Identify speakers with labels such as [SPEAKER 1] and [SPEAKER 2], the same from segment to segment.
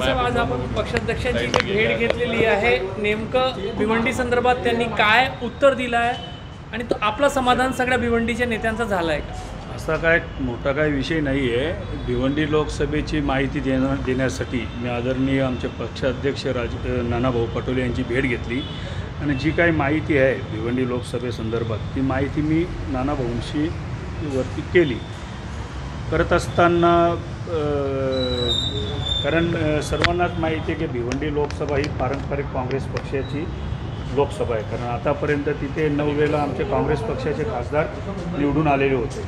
[SPEAKER 1] आज आपण पक्षाध्यक्षांची भेट घेतलेली आहे। नेमकं भिवंडी संदर्भात त्यांनी काय उत्तर दिलं आहे आणि तो आपला समाधान सगळ्या भिवंडीच्या नेत्यांचा झाला आहे का?
[SPEAKER 2] असा काय मोठा काय विषय नाही आहे। भिवंडी लोकसभेची माहिती देण्यासाठी मी आदरणीय आमचे पक्षाध्यक्ष नानाभाऊ पटोले यांची भेट घेतली आणि जी काही माहिती आहे भिवंडी लोकसभेसंदर्भात ती माहिती मी नानाभाऊंशी वरती केली। करत असताना कारण सर्वांनाच माहिती आहे की भिवंडी लोकसभा ही पारंपरिक काँग्रेस पक्षाची लोकसभा आहे, कारण आतापर्यंत तिथे 9 वेळा आमचे काँग्रेस पक्षाचे खासदार निवडून आलेले होते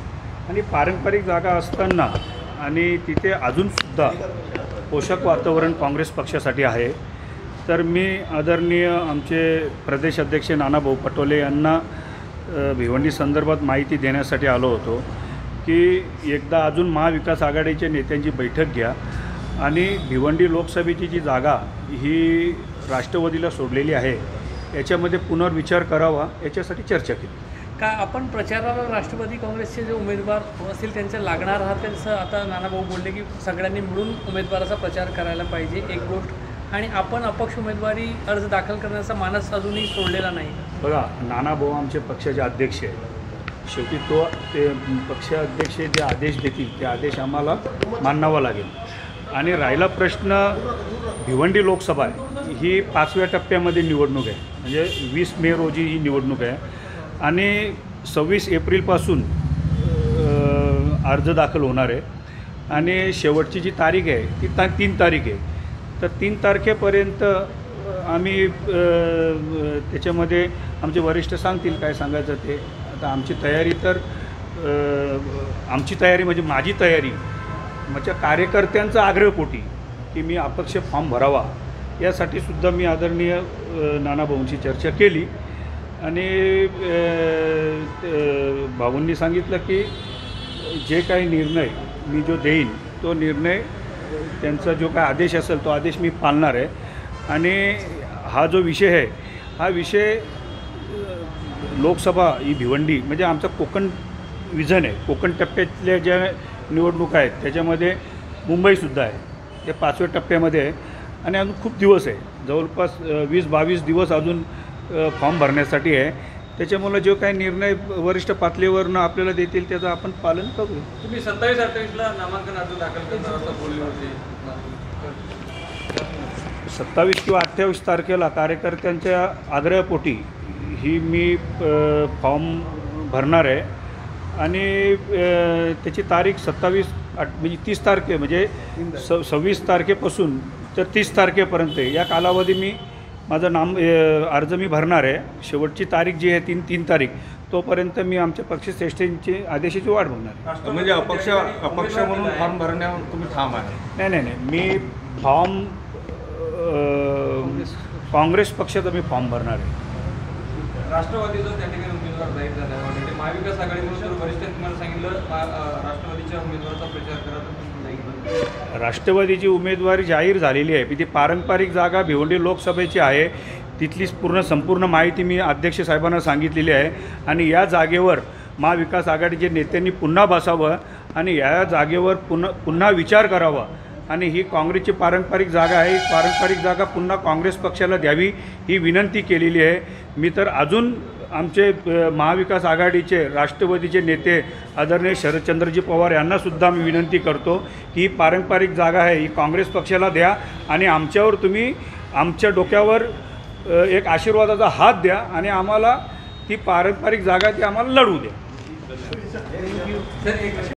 [SPEAKER 2] आणि पारंपरिक जागा असताना आणि तिथे अजूनसुद्धा पोषक वातावरण काँग्रेस पक्षासाठी आहे। तर मी आदरणीय आमचे प्रदेश अध्यक्ष नानाभाऊ पटोले यांना भिवंडी संदर्भात माहिती देण्यासाठी आलो होतो की एकदा अजून महाविकास आघाडीच्या नेत्यांची बैठक घ्या आणि भिवंडी लोकसभेची जी जागा ही राष्ट्रवादीला सोडलेली आहे याच्यामध्ये पुनर्विचार करावा, याच्यासाठी चर्चा केली।
[SPEAKER 1] का आपण प्रचाराला राष्ट्रवादी काँग्रेसचे जे उमेदवार असतील त्यांच्या लागणार आहात? त्यांचं आता नानाभाऊ बोलले की सगळ्यांनी मिळून उमेदवाराचा प्रचार करायला पाहिजे, एक गोष्ट, आणि आपण अपक्ष उमेदवारी अर्ज दाखल करण्याचा मानस अजूनही सोडलेला नाही।
[SPEAKER 2] बघा, नानाभाऊ आमचे पक्षाचे अध्यक्ष आहे, शेवटी ते पक्षाध्यक्ष जे आदेश देतील ते आदेश आम्हाला मानावा लागेल। आणि राहिला प्रश्न, भिवंडी लोकसभा आहे ही 5व्या टप्प्यामध्ये निवडणूक आहे, म्हणजे 20 मे रोजी ही निवडणूक आहे आणि 26 एप्रिलपासून अर्ज दाखल होणार आहे आणि शेवटची जी तारीख आहे ती 3 तारीख आहे। तर 3 तारखेपर्यंत आम्ही त्याच्यामध्ये आमचे वरिष्ठ सांगतील काय सांगायचं ते। आता आमची तयारी तर म्हणजे माझी तयारी माझ्या कार्यकर्त्यांचा आग्रहपोटी की मी अपक्ष फॉर्म भरावा यासाठी सुद्धा मी आदरणीय नानाभाऊंची चर्चा केली आणि भाऊंनी सांगितलं की जे काही निर्णय मी जो देईन तो निर्णय त्यांचा जो काय आदेश असेल तो आदेश मी पाळणार आहे। आणि हा जो विषय आहे हा विषय लोकसभा ही भिवंडी म्हणजे आमचा कोकण विजन आहे, कोकण टप्प्यातल्या ज्या निवडणुका आहेत त्याच्यामध्ये मुंबईसुद्धा आहे, ते 5व्या टप्प्यामध्ये आहे आणि अजून खूप दिवस आहे, जवळपास 20-22 दिवस अजून फॉर्म भरण्यासाठी आहे। त्याच्यामुळे जो काही निर्णय वरिष्ठ पातळीवरनं आपल्याला देतील त्याचं आपण पालन करू।
[SPEAKER 3] तुम्ही 27-28ला नामांकन अर्ज दाखल करणार असं बोलले होते।
[SPEAKER 2] 27 किंवा 28 तारखेला कार्यकर्त्यांच्या आग्रहपोटी ही मी फॉर्म भरणार आहे आणि त्याची तारीख 27 म्हणजे 30 तारखे म्हणजे 26 तारखेपासून तर 30 तारखेपर्यंत या कालावधी मी माझं अर्ज मी भरणार आहे। शेवटची तारीख जी आहे 3 तारीख तोपर्यंत मी आमच्या पक्षश्रेष्ठींची आदेशाची वाट बघणार आहे।
[SPEAKER 3] म्हणजे अपक्ष म्हणून फॉर्म भरण्यावर तुम्ही ठाम आहे?
[SPEAKER 2] नाही, मी फॉर्म काँग्रेस पक्षाचा मी फॉर्म भरणार आहे।
[SPEAKER 3] राष्ट्रवादीचा त्या ठिकाणी उमेदवार जाहीर झाला आहे, महाविकास आघाडीकडून वरिष्ठ तुम्हाला सांगितलं राष्ट्रवादीच्या उमेदवाराचा प्रचार करा।
[SPEAKER 2] राष्ट्रवादीची उमेदवारी जाहीर झालेली आहे, ती पारंपरिक जागा भिवंडी लोकसभेची आहे, तिथली संपूर्ण माहिती मी अध्यक्ष साहेबांना सांगितलेली आहे आणि या जागेवर महाविकास आघाडीचे नेत्यांनी पुन्हा बसावं आणि या जागेवर पुन्हा विचार करावा आणि ही काँग्रेसची पारंपरिक जागा आहे, पारंपरिक जागा पुन्हा काँग्रेस पक्षाला द्यावी ही विनंती केलेली आहे। मी तर अजून आमचे महाविकास आघाडीचे राष्ट्रवादीचे नेते आदरणीय शरदचंद्रजी पवार यांनासुद्धा मी विनंती करतो की ही पारंपरिक जागा आहे ही काँग्रेस पक्षाला द्या आणि आमच्यावर तुम्ही आमच्या डोक्यावर एक आशीर्वादाचा हात द्या आणि आम्हाला ती पारंपरिक जागा ती आम्हाला लढवू द्या।